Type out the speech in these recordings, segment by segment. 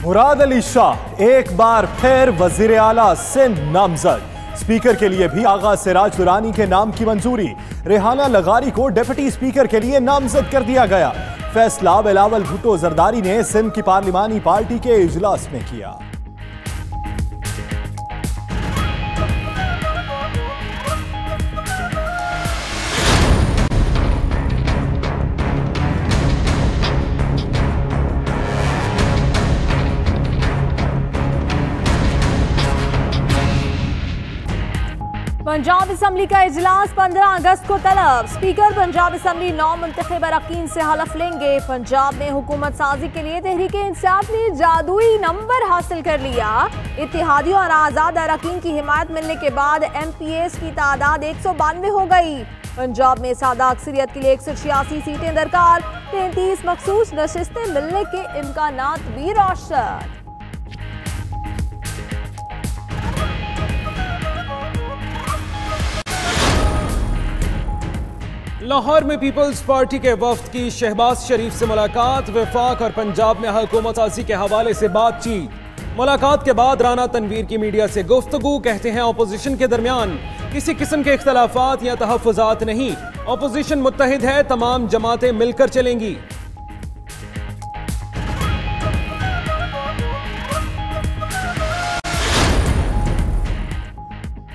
मुराद अली शाह एक बार फिर वजीर आला सिंध नामजद। स्पीकर के लिए भी आगा सिराज दुरानी के नाम की मंजूरी। रेहाना लगारी को डिप्टी स्पीकर के लिए नामजद कर दिया गया। फैसला बिलावल भुट्टो जरदारी ने सिंध की पार्लिमानी पार्टी के इजलास में किया। पंजाब असम्बली का इजलास 15 अगस्त को तलब। स्पीकर पंजाब असम्बली 9 मुंतखब अरकान से हलफ लेंगे। पंजाब में हुकूमत साजी के लिए तहरीक-ए-इंसाफ ने जादुई नंबर हासिल कर लिया। इत्तेहादियों और आज़ाद अरकान की हिमायत मिलने के बाद MPs की तादाद 192 हो गई। पंजाब में सादा अक्सरियत के लिए 186 सीटें दरकार। 33 मखसूस नशिस्तें मिलने के इम्कानात भी रोशन। लाहौर में पीपल्स पार्टी के वफ्द की शहबाज शरीफ से मुलाकात। वफाक और पंजाब में हुकूमत साजी के हवाले से बातचीत। मुलाकात के बाद राना तनवीर की मीडिया से गुफ्तगू। कहते हैं अपोजिशन के दरमियान किसी किस्म के इख्तलाफात या तहफ़्फ़ुज़ात नहीं। अपोजिशन मुत्तहिद है, तमाम जमातें मिलकर चलेंगी।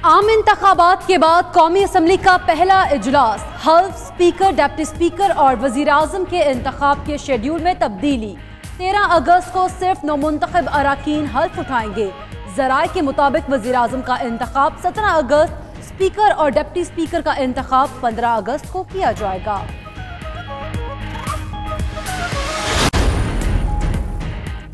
आम इंतखाबात के बाद कौमी असम्बली का पहला इजलास। हल्फ, स्पीकर, डिप्टी स्पीकर और वजीर आज़म के इंतखाब के शेड्यूल में तब्दीली। 13 अगस्त को सिर्फ नौमुंतखब अरकान हल्फ उठाएंगे। ज़राए के मुताबिक वजीर आज़म का इंतखाब 17 अगस्त, स्पीकर और डिप्टी स्पीकर का इंतखाब 15 अगस्त को किया जाएगा।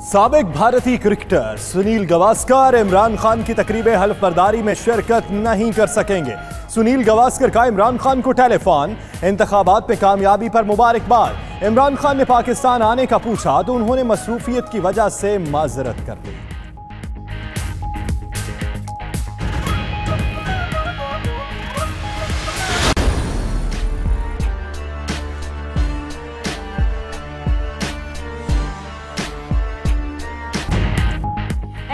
साबिक भारतीय क्रिकेटर सुनील गावस्कर इमरान खान की तकरीब हल्फ बर्दारी में शिरकत नहीं कर सकेंगे। सुनील गावस्कर का इमरान खान को टेलीफोन। इंतखाबात में कामयाबी पर मुबारकबाद। इमरान खान ने पाकिस्तान आने का पूछा तो उन्होंने मसरूफियत की वजह से माजरत कर ली।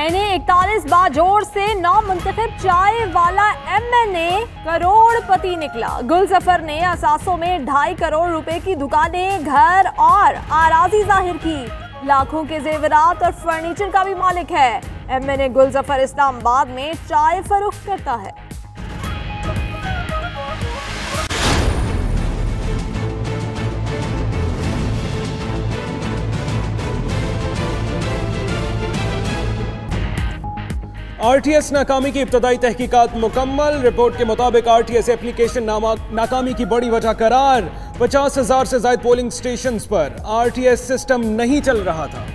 NA 41 बाजोड़ से 9 मुंतखब चाय वाला MNA करोड़पति निकला। गुलजफर ने असासों में 2.5 करोड़ रुपए की दुकानें, घर और आराजी जाहिर की। लाखों के जेवरात और फर्नीचर का भी मालिक है। MNA गुलजफर इस्लामाबाद में चाय फरोख्त करता है। RTS नाकामी की इब्तदाई तहकीकात मुकम्मल। रिपोर्ट के मुताबिक RTS एप्लीकेशन नाकामी की बड़ी वजह करार। 50,000 से ज्यादा पोलिंग स्टेशंस पर RTS सिस्टम नहीं चल रहा था।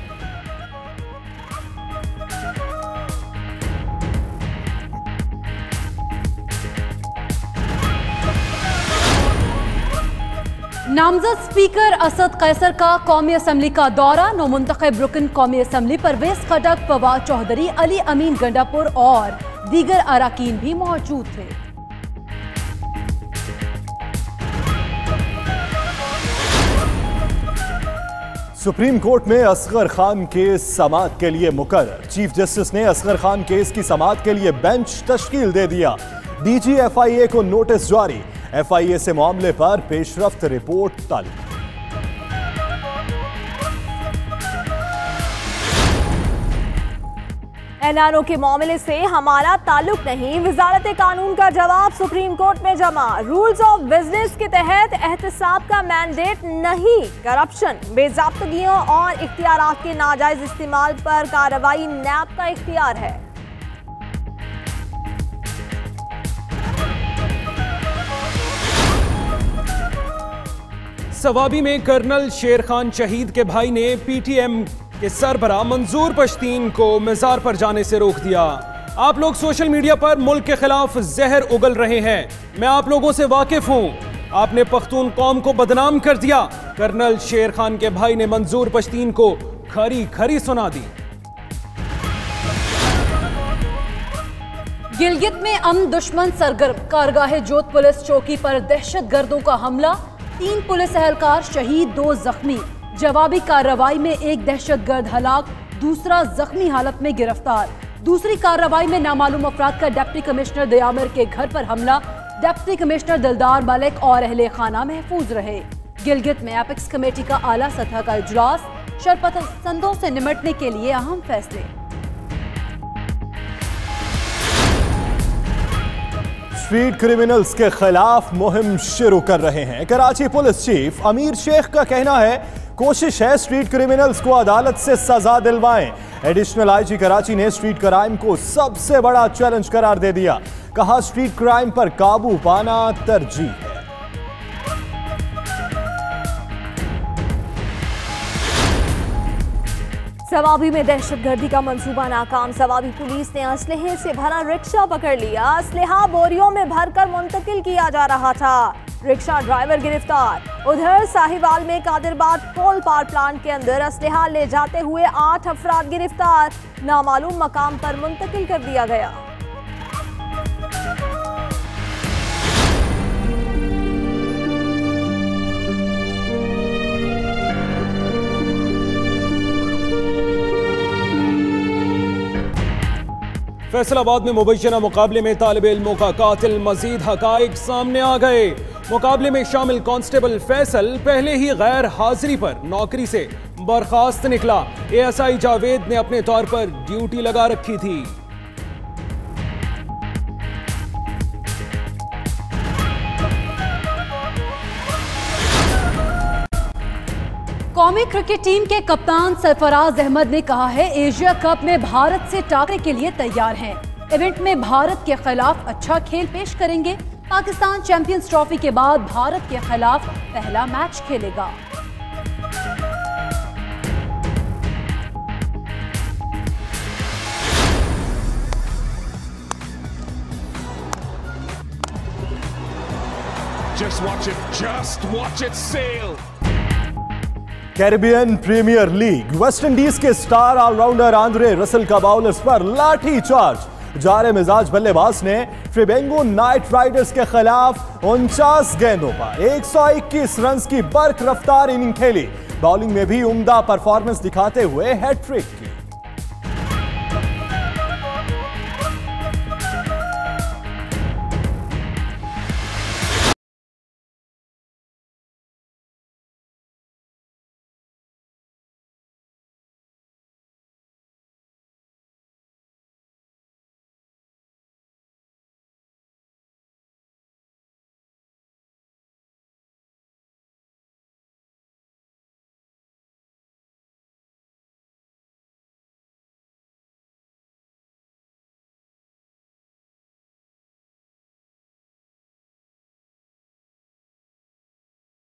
नामजद स्पीकर असद कैसर का कौमी असम्बली का दौरा। नौमुंतखब रुकन कौमी असम्बली परवेज खटक, फवाद चौधरी, अली अमीन गंडापुर और दीगर अरकान भी मौजूद थे। सुप्रीम कोर्ट में असगर खान केस समाअत के लिए मुकर्रर। चीफ जस्टिस ने असगर खान केस की समाअत के लिए बेंच तश्कील दे दिया। DG FIA को नोटिस जारी। FIA से मामले पर पेशरफ्त रिपोर्ट ताल्लुक। NRO के मामले से हमारा ताल्लुक नहीं। वजारत कानून का जवाब सुप्रीम कोर्ट में जमा। रूल्स ऑफ बिजनेस के तहत एहतसाब का मैंडेट नहीं। करप्शन, बेज़ाब्तगियों और इख्तियारात के नाजायज इस्तेमाल पर कार्रवाई NAB का इख्तियार है। सवाबी में कर्नल शेर खान शहीद के भाई ने PTM के सरबराह मंजूर पश्तीन को मज़ार पर जाने से रोक दिया। आप लोग सोशल मीडिया पर मुल्क के खिलाफ जहर उगल रहे हैं। मैं आप लोगों से वाकिफ हूं। आपने पख्तून कौम को बदनाम कर दिया। कर्नल शेर खान के भाई ने मंजूर पश्तीन को खरी खरी सुना दी। गिलगित में अमन दुश्मन सरगर्म। कारगाह जोत पुलिस चौकी पर दहशतगर्दों का हमला। 3 पुलिस एहलकार शहीद, 2 जख्मी। जवाबी कार्रवाई में 1 दहशतगर्द हलाक, दूसरा जख्मी हालत में गिरफ्तार। दूसरी कार्रवाई में नामालूम अफराद का डिप्टी कमिश्नर दयामिर के घर पर हमला। डिप्टी कमिश्नर दिलदार मलिक और अहले खाना महफूज रहे। गिलगित में एपेक्स कमेटी का आला सतह का इजलास, शरपसंदों से निमटने के लिए अहम फैसले। स्ट्रीट क्रिमिनल्स के खिलाफ मुहिम शुरू कर रहे हैं। कराची पुलिस चीफ अमीर शेख का कहना है कोशिश है स्ट्रीट क्रिमिनल्स को अदालत से सजा दिलवाएं। एडिशनल आईजी कराची ने स्ट्रीट क्राइम को सबसे बड़ा चैलेंज करार दे दिया। कहा स्ट्रीट क्राइम पर काबू पाना तरजीह है। सवाबी में दहशतगर्दी का मंसूबा नाकाम। सवाबी पुलिस ने असलहे से भरा रिक्शा पकड़ लिया। असलहा बोरियों में भरकर मुंतकिल किया जा रहा था। रिक्शा ड्राइवर गिरफ्तार। उधर साहिवाल में कादिरबाद कोल पावर प्लांट के अंदर असलहा ले जाते हुए 8 अफराद गिरफ्तार। नामालूम मकाम पर मुंतकिल कर दिया गया। फैसलाबाद में मुबैना मुकाबले में तालिब इल्मों का कातिल, मजीद हकाइक सामने आ गए। मुकाबले में शामिल कांस्टेबल फैसल पहले ही गैर हाजिरी पर नौकरी से बर्खास्त निकला। एएसआई जावेद ने अपने तौर पर ड्यूटी लगा रखी थी। कौमी क्रिकेट टीम के कप्तान सरफराज अहमद ने कहा है एशिया कप में भारत से टकराने के लिए तैयार हैं। इवेंट में भारत के खिलाफ अच्छा खेल पेश करेंगे। पाकिस्तान चैंपियंस ट्रॉफी के बाद भारत के खिलाफ पहला मैच खेलेगा। Just watch it sail. Caribbean premier league West Indies के स्टार ऑलराउंडर आंद्रे रसल का बाउलर्स पर लाठी चार्ज। जारे मिजाज बल्लेबाज ने ट्रिबेंगो नाइट राइडर्स के खिलाफ 49 गेंदों पर 121 रन की बर्क रफ्तार इनिंग खेली। बॉलिंग में भी उम्दा परफॉर्मेंस दिखाते हुए हैट्रिक की।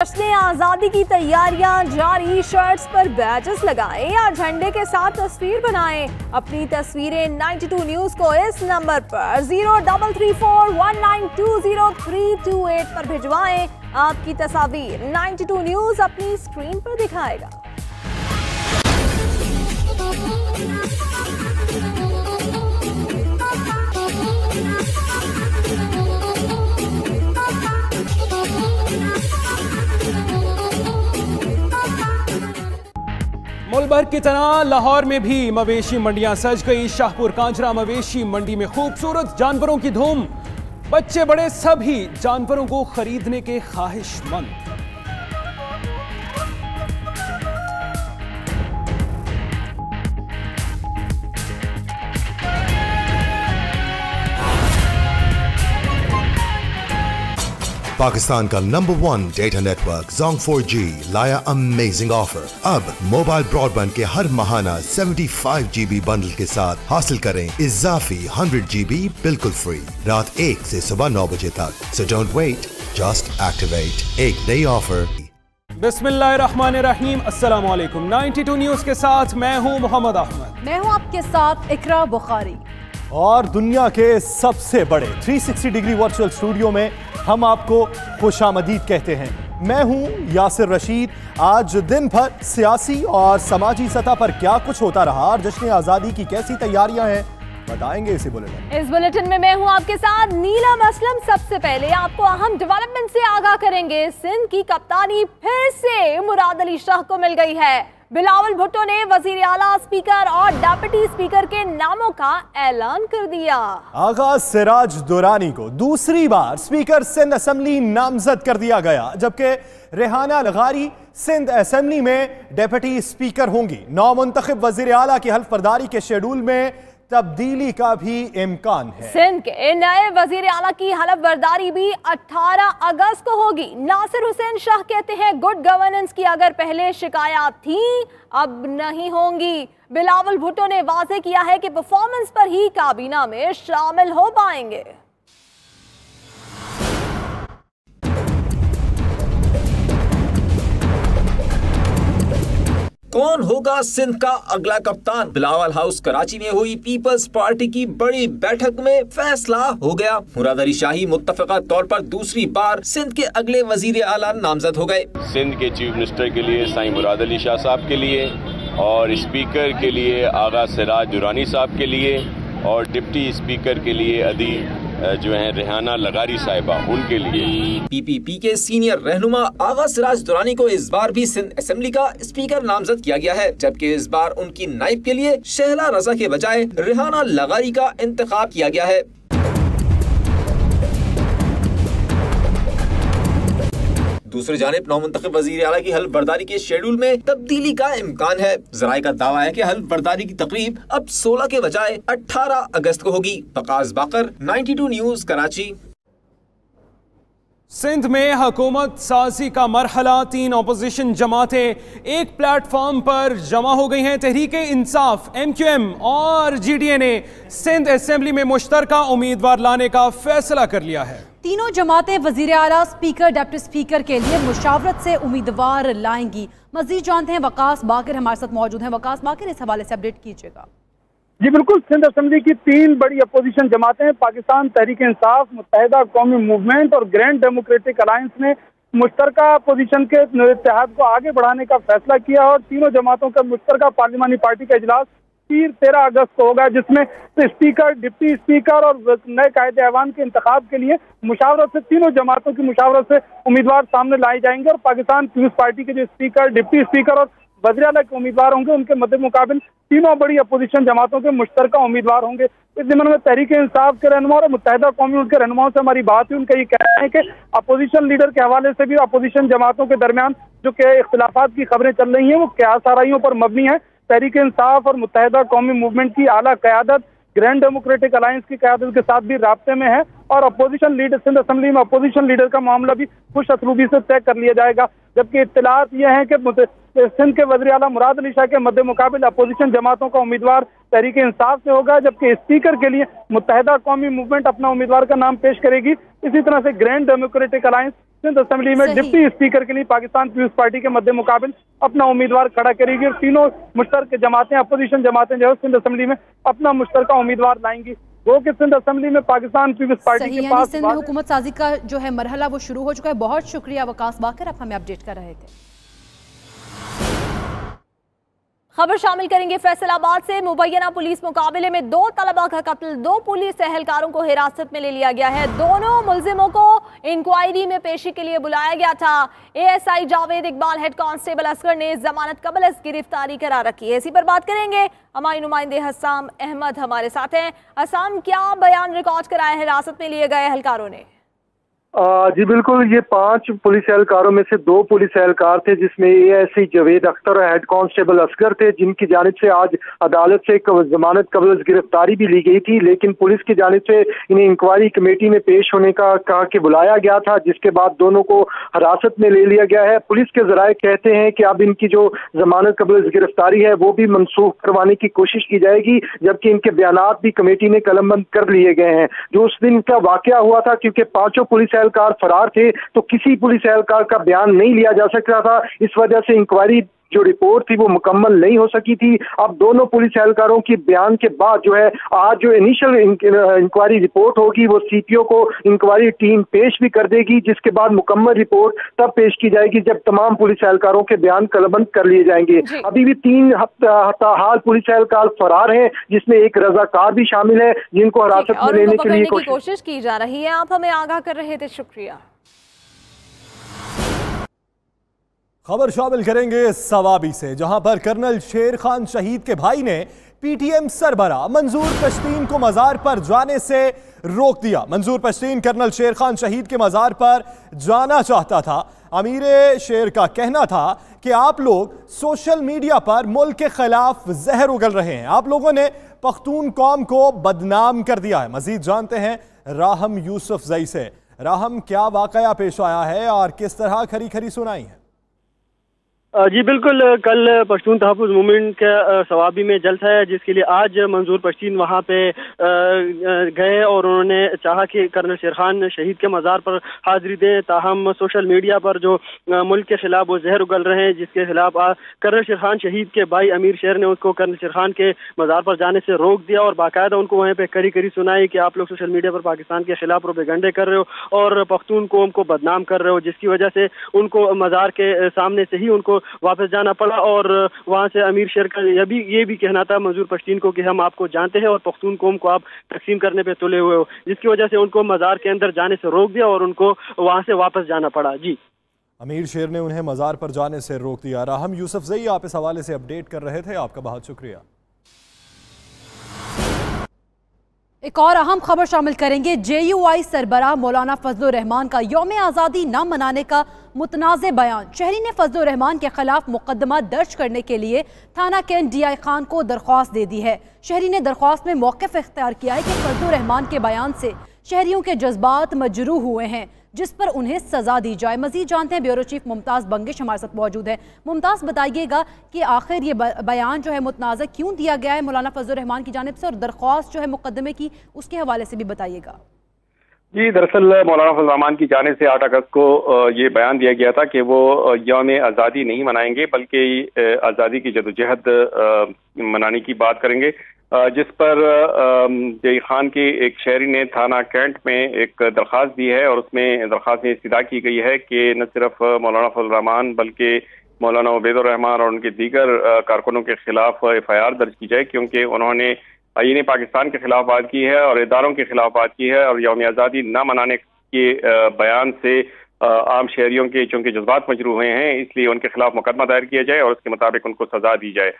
जश्न आजादी की तैयारियां जारी। शर्ट्स पर बैजेस लगाएं या झंडे के साथ तस्वीर बनाएं। अपनी तस्वीरें 92 न्यूज को इस नंबर पर 033419202328 पर भिजवाएं। आपकी तस्वीर 92 न्यूज अपनी स्क्रीन पर दिखाएगा। मुल्क भर की तरह लाहौर में भी मवेशी मंडियां सज गई। शाहपुर कांजरा मवेशी मंडी में खूबसूरत जानवरों की धूम। बच्चे बड़े सभी जानवरों को खरीदने के ख्वाहिशमंद। पाकिस्तान का number 1 data network Jong 4G लाया अमेजिंग ऑफर। अब मोबाइल ब्रॉडबैंड के हर माहाना 75 GB बंडल के साथ हासिल करें इजाफी 100 GB बिल्कुल फ्री रात 1 से सुबह 9 बजे तक। So don't wait, just activate. एक नई ऑफर। बिस्मिल्लाहिर्रहमानिर्रहीम। अस्सलाम वालेकुम। 92 न्यूज के साथ मैं हूं मोहम्मद अहमद। मैं हूं आपके साथ इकरा बुखारी। और दुनिया के सबसे बड़े 360 डिग्री वर्चुअल स्टूडियो में हम आपको खुशामदीद कहते हैं। मैं हूं यासिर रशीद। आज दिन भर सियासी और समाजी सतह पर क्या कुछ होता रहा और जश्न आज़ादी की कैसी तैयारियां हैं बताएंगे इसी बुलेटिन। इस बुलेटिन में मैं हूं आपके साथ नीलम असलम। सबसे पहले आपको अहम डेवलपमेंट से आगाह करेंगे। सिंध की कप्तानी फिर से मुराद अली शाह को मिल गई है। बिलावल भुट्टो ने वजीर आला, स्पीकर और डिप्टी स्पीकर के नामों का ऐलान कर दिया। आगा सिराज दुरानी को दूसरी बार स्पीकर सिंध असेंबली नामजद कर दिया गया, जबकि रेहाना लगारी सिंध असेंबली में डिप्टी स्पीकर होंगी। नौमुंतखब वजीर आला की हल्फ बर्दारी के शेड्यूल में तब्दीली का भी इम्कान है। सिंध के नए वजीर आला की हल्फ बर्दारी भी 18 अगस्त को होगी। नासिर हुसैन शाह कहते हैं गुड गवर्नेंस की अगर पहले शिकायत थी अब नहीं होंगी। बिलावल भुट्टो ने वाज़ेह किया है कि परफॉर्मेंस पर ही काबीना में शामिल हो पाएंगे। कौन होगा सिंध का अगला कप्तान? बिलावल हाउस कराची में हुई पीपल्स पार्टी की बड़ी बैठक में फैसला हो गया। मुराद अली शाही मुत्तफिका तौर पर दूसरी बार सिंध के अगले वजीर आला नामजद हो गए। सिंध के चीफ मिनिस्टर के लिए साईं मुराद अली शाह साहब के लिए, और स्पीकर के लिए आगा सिराज दुरानी साहब के लिए, और डिप्टी स्पीकर के लिए अदी जो है रेहाना लगारी साहिबा, उनके लिए। पीपीपी के सीनियर रहनुमा आगा सिराज दुरानी को इस बार भी सिंध असेंबली का स्पीकर नामजद किया गया है, जबकि इस बार उनकी नाइब के लिए शहला रजा के बजाय रेहाना लगारी का इंतखाब किया गया है। दूसरी जानिब नौमुंतखब वजीर आला की हल्फ बर्दारी के शेड्यूल में तब्दीली का इम्कान है। ज़राए का दावा है कि हल्फ बर्दारी की तकरीब अब 16 के बजाय 18 अगस्त को होगी। वकास बाकर, 92 न्यूज़, कराची। सिंध में हुकूमत साजी का मरहला, 3 अपोजिशन जमातें एक प्लेटफॉर्म पर जमा हो गई हैं। तहरीक इंसाफ, MQM और GDA ने सिंध असेंबली में मुश्तरका उम्मीदवार लाने का फैसला कर लिया है। तीनों जमातें वजीर आला, स्पीकर, डिप्टी स्पीकर के लिए मुशावरत से उम्मीदवार लाएंगी। मजीद जानते हैं, वकास बाकर हमारे साथ मौजूद हैं। वकास बाकर, इस हवाले से अपडेट कीजिएगा। जी बिल्कुल, सिंध असेंबली की 3 बड़ी अपोजिशन जमातें पाकिस्तान तहरीक इंसाफ, मुत्तहिदा कौमी मूवमेंट और ग्रैंड डेमोक्रेटिक अलायंस ने मुश्तरका अपोजिशन के इत्तेहाद को आगे बढ़ाने का फैसला किया और तीनों जमातों का मुश्तरका पार्लिमानी पार्टी का इजलास 13 अगस्त को होगा, जिसमें स्पीकर, डिप्टी स्पीकर और नए कायदे ऐवान के इंतखाब के लिए मुशावरत से, तीनों जमातों की मुशावरत से उम्मीदवार सामने लाए जाएंगे और पाकिस्तान पीपल्स पार्टी के जो स्पीकर, डिप्टी स्पीकर और वज़ीर आला के उम्मीदवार होंगे, उनके मद्दे मुकाबिल तीनों बड़ी अपोजिशन जमातों के मुश्तरका उम्मीदवार होंगे। इस ज़िम्मन में तहरीक इंसाफ के रहनुमा और मुत्तहिदा कौमी के रहनुमाओं से हमारी बात हुई। उनका ये कहना है कि अपोजिशन लीडर के हवाले से भी अपोजिशन जमातों के दरमियान जो के इख्तिलाफात की खबरें चल रही हैं वो क्या साराइयों पर मबनी है। तहरीक इंसाफ और मुत्तहिदा कौमी मूवमेंट की आला क़यादत ग्रैंड डेमोक्रेटिक अलायंस की क़यादत के साथ भी राब्ते में है और अपोजिशन लीडर, सिंध असेंबली में अपोजिशन लीडर का मामला भी खुश असलूबी से तय कर लिया जाएगा। जबकि इत्तलात यह है कि सिंध के वज़ीर आला मुराद अली शाह के मद्दे मुकाबिल अपोजिशन जमातों का उम्मीदवार तहरीक इंसाफ से होगा, जबकि स्पीकर के लिए मुत्तहिदा कौमी मूवमेंट अपना उम्मीदवार का नाम पेश करेगी। इसी तरह से grand democratic alliance Sindh assembly में डिप्टी स्पीकर के लिए पाकिस्तान पीपल्स पार्टी के मद्दे मुकाबिल अपना उम्मीदवार खड़ा करेगी और तीनों मुश्तरक जमातें, अपोजिशन जमातें जो है सिंध असेंबली में अपना मुश्तरका उम्मीदवार लाएंगी। वो कि सिंध असेंबली में पाकिस्तान पीपल्स पार्टी के पास सिंध में हुकूमत साजी का जो है मरहला वो शुरू हो चुका है। बहुत शुक्रिया वकास बाकर, आप हमें अपडेट कर रहे थे। खबर शामिल करेंगे फैसलाबाद से। मुबैना पुलिस मुकाबले में 2 तलबा का कत्ल, 2 पुलिस एहलकारों को हिरासत में ले लिया गया है। दोनों मुल्जिमों को इंक्वायरी में पेशी के लिए बुलाया गया था। ASI Javed Iqbal, head constable Asghar ने जमानत कबल गिरफ्तारी करा रखी है। इसी पर बात करेंगे, हमारे नुमाइंदे हसाम अहमद हमारे साथ हैं। हसाम, क्या बयान रिकॉर्ड कराया है हिरासत में लिए गए एहलकारों ने? जी बिल्कुल, ये 5 पुलिस एहलकारों में से 2 पुलिस एहलकार थे, जिसमें ASI जावेद अख्तर और हेड कांस्टेबल असगर थे, जिनकी जानिब से आज अदालत से जमानत कबल गिरफ्तारी भी ली गई थी। लेकिन पुलिस की जानिब से इन्हें इंक्वायरी कमेटी में पेश होने का कहा कि बुलाया गया था, जिसके बाद दोनों को हिरासत में ले लिया गया है। पुलिस के जराए कहते हैं कि अब इनकी जो जमानत कबल गिरफ्तारी है वो भी मनसूख करवाने की कोशिश की जाएगी, जबकि इनके बयानात भी कमेटी ने कलमबंद कर लिए गए हैं। जो उस दिन का वाकया हुआ था, क्योंकि 5 पुलिस एहलकार फरार थे तो किसी पुलिस एहलकार का बयान नहीं लिया जा सकता था, इस वजह से इंक्वायरी जो रिपोर्ट थी वो मुकम्मल नहीं हो सकी थी। अब दोनों पुलिस एहलकारों के बयान के बाद जो है आज जो इनिशियल इंक्वायरी रिपोर्ट होगी वो CPO को इंक्वायरी टीम पेश भी कर देगी, जिसके बाद मुकम्मल रिपोर्ट तब पेश की जाएगी जब तमाम पुलिस एहलकारों के बयान कलमबंद कर लिए जाएंगे। अभी भी 3 हाल पुलिस एहलकार फरार हैं, जिसमें एक रजाकार भी शामिल है, जिनको हिरासत में लेने के लिए कोशिश की जा रही है। आप हमें आगाह कर रहे थे, शुक्रिया। खबर शामिल करेंगे सवाबी से, जहां पर कर्नल शेर खान शहीद के भाई ने पीटीएम सरबरा मंजूर पश्तीन को मजार पर जाने से रोक दिया। मंजूर पश्तीन कर्नल शेर खान शहीद के मजार पर जाना चाहता था। अमीर शेर का कहना था कि आप लोग सोशल मीडिया पर मुल्क के खिलाफ जहर उगल रहे हैं, आप लोगों ने पख्तून कौम को बदनाम कर दिया है। मजीद जानते हैं राहम यूसुफ जई से। राहम, क्या वाकया पेश आया है और किस तरह खरी खरी सुनाई है? जी बिल्कुल, कल पश्तून तहफ़्फ़ुज़ मूवमेंट का सवाबी में जलसा है, जिसके लिए आज मंजूर पश्तीन वहाँ पे गए और उन्होंने चाहा कि कर्नल शेर खान शहीद के मज़ार पर हाजिरी दें। ताहम सोशल मीडिया पर जो मुल्क के खिलाफ वो जहर उगल रहे हैं, जिसके खिलाफ कर्नल शेर खान शहीद के भाई अमीर शेर ने उसको कर्नल शेर खान के मज़ार पर जाने से रोक दिया और बाकायदा उनको वहीं पर कड़ी कड़ी सुनाई कि आप लोग सोशल मीडिया पर पाकिस्तान के खिलाफ प्रोपेगेंडे कर रहे हो और पख्तून कौम को बदनाम कर रहे हो, जिसकी वजह से उनको मज़ार के सामने से ही उनको वापस जाना पड़ा। और वहां से अमीर शेर का ये भी कहना था मंजूर पश्तीन को कि हम आपको जानते हैं और पख्तून कौम को आप तकसीम करने पे तुले हुए हो, जिसकी वजह से उनको मजार के अंदर जाने से रोक दिया और उनको वहां से वापस जाना पड़ा। जी, अमीर शेर ने उन्हें मजार पर जाने से रोक दिया। राहम यूसुफ जई आप इस हवाले से अपडेट कर रहे थे, आपका बहुत शुक्रिया। एक और अहम खबर शामिल करेंगे। JUI सरबराह मौलाना फजलुर रहमान का यौम आज़ादी न मनाने का मुतनाज़े बयान। शहरी ने फजलुर रहमान के खिलाफ मुकदमा दर्ज करने के लिए थाना कैंट DI खान को दरख्वास्त दे दी है। शहरी ने दरख्वास्त में मौक़िफ़ इख्तियार किया है कि फजलुर रहमान के बयान से शहरियों के जज्बात मजरूह हुए हैं, जिस पर उन्हें सजा दी जाए। मजीद जानते हैं, ब्यूरो चीफ मुमताज़ बंगिश हमारे साथ मौजूद है। मुमताज़, बताइएगा कि आखिर ये बयान जो है मुतनाज़ा क्यों दिया गया है मौलाना फजलुर रहमान की जानिब से, और दरख्वास्त जो है मुकदमे की उसके हवाले से भी बताइएगा। जी, दरअसल मौलाना फजलुर रहमान की जानिब से 8 अगस्त को ये बयान दिया गया था कि वो यौम आज़ादी नहीं मनाएंगे, बल्कि आज़ादी की जदोजहद मनाने की बात करेंगे, जिस पर जई खान के एक शहरी ने थाना कैंट में एक दरख्वास्त दी है और उसमें दरख्वास्त में इस्तदा की गई है कि न सिर्फ मौलाना फजलुर रहमान बल्कि मौलाना उबैदुर रहमान और उनके दीगर कारकुनों के खिलाफ FIR दर्ज की जाए, क्योंकि उन्होंने आईन पाकिस्तान के खिलाफ बात की है और इदारों के खिलाफ बात की है और यौम आज़ादी न मनाने के बयान से आम शहरियों के चूंकि जज्बात मजरूह हुए हैं, इसलिए उनके खिलाफ मुकदमा दायर किया जाए और उसके मुताबिक उनको सजा दी जाए।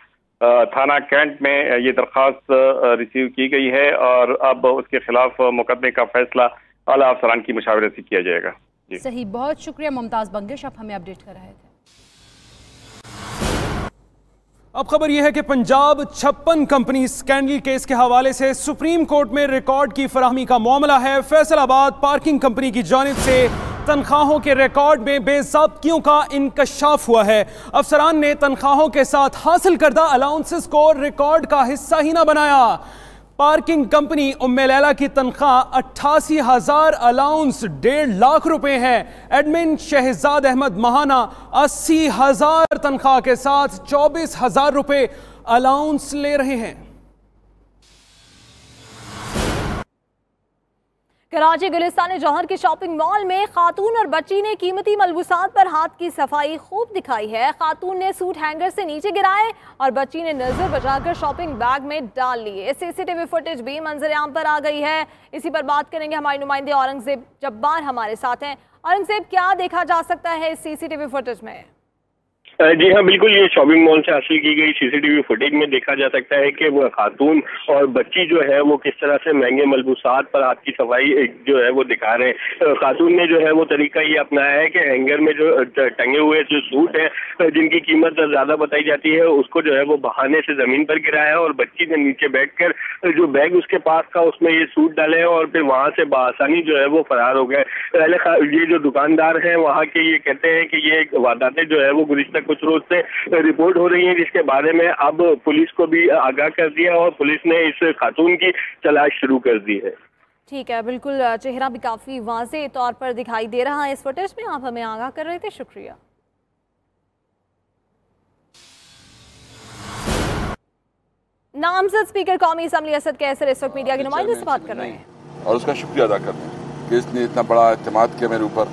थाना कैंट में ये दरख्वास्त रिसीव की गई है और अब उसके खिलाफ मुकदमे का फैसला आला अफसरान की मशावरत से किया जाएगा। जी सही, बहुत शुक्रिया मुमताज़ बंगिश, आप हमें अपडेट कर रहे थे। अब खबर यह है कि पंजाब 56 कंपनी स्कैंडल केस के हवाले से सुप्रीम कोर्ट में रिकॉर्ड की फराहमी का मामला है। फैसलाबाद पार्किंग कंपनी की जानिब से तनख्वाहों के रिकॉर्ड में बेज़ाब्तियों का इंकशाफ हुआ है। अफसरान ने तनख्वाहों के साथ हासिल करदा अलाउंसेस को रिकॉर्ड का हिस्सा ही ना बनाया। पार्किंग कंपनी उम्मे लैला की तनख्वाह 88,000 अलाउंस 1.5 लाख रुपए है। एडमिन शहजाद अहमद महाना 80,000 तनख्वाह के साथ 24,000 रुपए अलाउंस ले रहे हैं। कराची गुलिस्तान जौहर के शॉपिंग मॉल में खातून और बच्ची ने कीमती मलबूसात पर हाथ की सफाई खूब दिखाई है। खातून ने सूट हैंगर से नीचे गिराए और बच्ची ने नजर बचाकर शॉपिंग बैग में डाल लिए। CCTV फुटेज भी मंजर आम पर आ गई है। इसी पर बात करेंगे, हमारे नुमाइंदे औरंगजेब जब्बार हमारे साथ हैं। औरंगजेब, क्या देखा जा सकता है इस CCTV फुटेज में? जी हाँ, बिल्कुल, ये शॉपिंग मॉल से हासिल की गई CCTV फुटेज में देखा जा सकता है कि वो खातून और बच्ची जो है वो किस तरह से महंगे मलबूसात पर हाथ की सफाई जो है वो दिखा रहे हैं। खातून ने जो है वो तरीका ये अपनाया है कि हैंगर में जो टंगे हुए जो सूट है जिनकी कीमत ज्यादा बताई जाती है उसको जो है वो बहाने से जमीन पर गिराया और बच्ची ने नीचे बैठकर जो बैग उसके पास था उसमें ये सूट डाले और फिर वहां से बआसानी जो है वो फरार हो गए। ये जो दुकानदार हैं वहाँ के ये कहते हैं कि ये वारदातें जो है वो गुज़िश्ता कुछ रोज से रिपोर्ट हो रही है, जिसके बारे में अब पुलिस को भी आगाह कर दिया और पुलिस ने इस खातून की तलाश शुरू कर दी है। ठीक है, बिल्कुल, चेहरा भी काफी वाज़ेह तौर पर दिखाई दे रहा है इस फुटेज में। आप हमें आगाह कर रहे थे, शुक्रिया। नामजद स्पीकर कौमी असम्बली असद कैसर इस वक्त मीडिया के नुमाइंदे से बात कर रहे हैं और उसका शुक्रिया अदा करते हैं कि इसने इतना बड़ा एतमाद किया मेरे ऊपर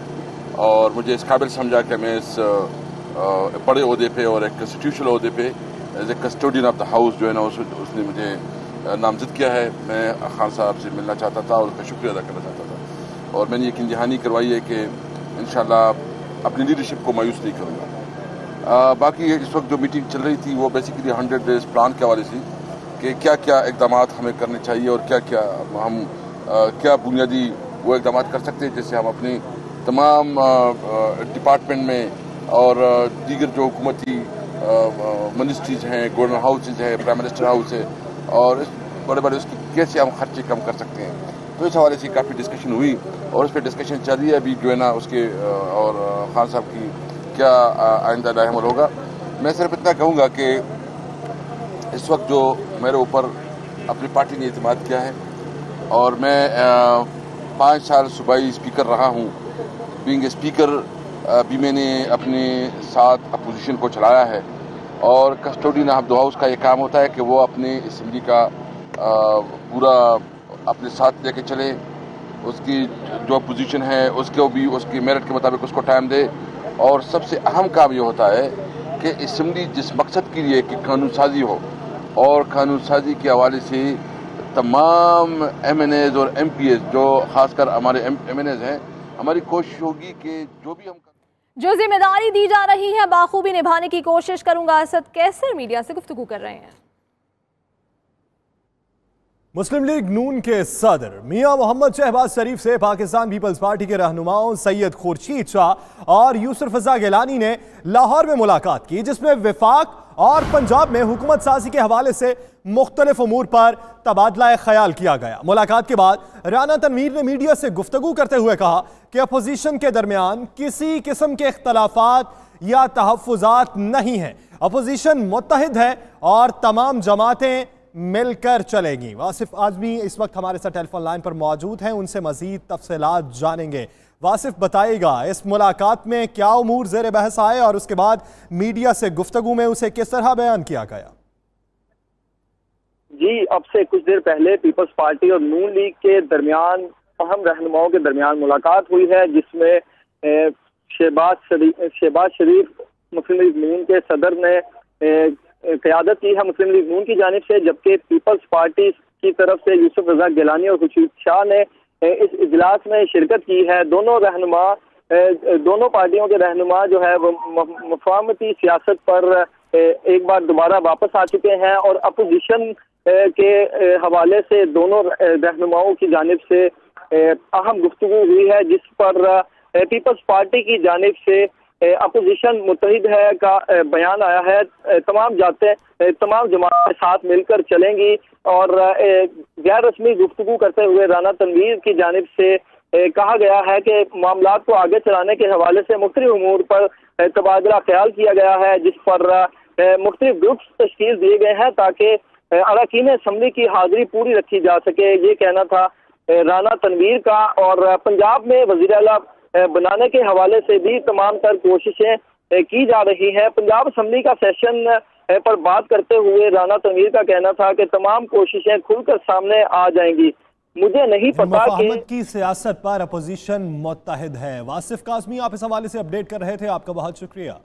और मुझे इस काबिल समझा कि मैं इस बड़े ओहदे पे और एक कंस्टिट्यूशनल ओहदे पे as a custodian of the house जो है ना उसने मुझे नामजद किया है। मैं खान साहब से मिलना चाहता था और उसका शुक्रिया अदा करना चाहता था और मैंने यकीन दहानी करवाई है कि इंशाल्लाह अपनी लीडरशिप को मायूस नहीं करूँगा बाकी इस वक्त जो मीटिंग चल रही थी वो बेसिकली 100 डेज प्लान के हवाले से कि क्या क्या इकदाम हमें करने चाहिए और क्या क्या हम क्या बुनियादी वो इकदाम कर सकते हैं, जैसे हम अपने तमाम डिपार्टमेंट में और दीगर जो हुकूमती मिनिस्ट्रीज हैं, गवर्नर हाउसेज है, प्राइम मिनिस्टर हाउस है, और बड़े बड़े उसकी कैसे हम खर्चे कम कर सकते हैं। तो इस हवाले से काफ़ी डिस्कशन हुई और उस पर डिस्कशन चल रही है अभी जो है ना उसके और खान साहब की क्या आइंदा लाएहमल होगा। मैं सिर्फ इतना कहूँगा कि इस वक्त जो मेरे ऊपर अपनी पार्टी ने एतमाद किया है और मैं 5 साल सूबाई स्पीकर रहा हूँ, बीइंग स्पीकर भी मैंने अपने साथ अपोजिशन को चलाया है और कस्टोडियन ऑफ द हाउस का ये काम होता है कि वो अपने असेंबली का पूरा अपने साथ लेके चले, उसकी जो अपोजिशन है उसको भी उसकी मेरिट के मुताबिक उसको टाइम दे। और सबसे अहम काम ये होता है कि असेंबली जिस मकसद के लिए कि कानून साजी हो, और कानून साजी के हवाले से तमाम MNAs और MPs जो खासकर हमारे MNAs हैं, हमारी कोशिश होगी कि जो भी हम जो जिम्मेदारी दी जा रही है बाखूबी निभाने की कोशिश करूंगा। असद कैसर मीडिया से गुफ्तगू कर रहे हैं। मुस्लिम लीग नून के सदर मियां मोहम्मद शहबाज शरीफ से पाकिस्तान पीपल्स पार्टी के रहनुमाओं सैयद खुर्शीद शाह और यूसुफ रजा गिलानी ने लाहौर में मुलाकात की, जिसमें विफाक और पंजाब में हुकूमत साजी के हवाले से मुख्तलिफ उमूर पर तबादला ख्याल किया गया। मुलाकात के बाद राना तनवीर ने मीडिया से गुफ्तगू करते हुए कहा कि अपोजिशन के दरमियान किसी किस्म के इख्तलाफात या तहफ़्फ़ुज़ात नहीं है, अपोजिशन मुत्तहिद है और तमाम जमातें मिलकर चलेगी। वासिफ आजमी इस वक्त हमारे साथ टेलीफोन लाइन पर मौजूद हैं, उनसे मजीद तफसीलात जानेंगे। वासिफ बताइएगा इस मुलाकात में क्या उमूर ज़ेर बहस आए और उसके बाद मीडिया से गुफ्तगू में उसे किस तरह बयान किया गया। जी, अब से कुछ देर पहले पीपल्स पार्टी और नून लीग के दरमियान अहम रहनुमाओं के दरमियान मुलाकात हुई है, जिसमें शहबाज शरीफ मुस्लिम लीग नून के सदर ने क़यादत की है मुस्लिम लीग नून की जानिब से, जबकि पीपल्स पार्टी की तरफ से यूसुफ रजा गिलानी और खुर्शीद शाह ने इस इजलास में शिरकत की है। दोनों पार्टियों के रहनुमा जो है वो मुफाहमती सियासत पर एक बार दोबारा वापस आ चुके हैं और अपोजिशन के हवाले से दोनों रहनुमाओं की जानिब से अहम गुफ्तगू हुई है, जिस पर पीपल्स पार्टी की जानिब से अपोजिशन मुत्तहिद है का बयान आया है। तमाम जमातें साथ मिलकर चलेंगी और गैर रस्मी गुफ्तगू करते हुए राना तनवीर की जानिब से कहा गया है कि मामलात को आगे चलाने के हवाले से मुख्तलिफ उमूर पर तबादला ख्याल किया गया है, जिस पर मुख्तलिफ ग्रुप्स तश्कील दिए गए हैं ताकि अरकान असम्बली की हाजिरी पूरी रखी जा सके। ये कहना था राना तनवीर का। और पंजाब में वज़ीर आला बनाने के हवाले से भी तमाम तर कोशिशें की जा रही हैं। पंजाब असम्बली का सेशन पर बात करते हुए राना तनवीर का कहना था कि तमाम कोशिशें खुलकर सामने आ जाएंगी। मुझे नहीं पता कि सियासत पर अपोजिशन मुत्तहिद है। वासिफ काज़मी आप इस हवाले से अपडेट कर रहे थे, आपका बहुत शुक्रिया।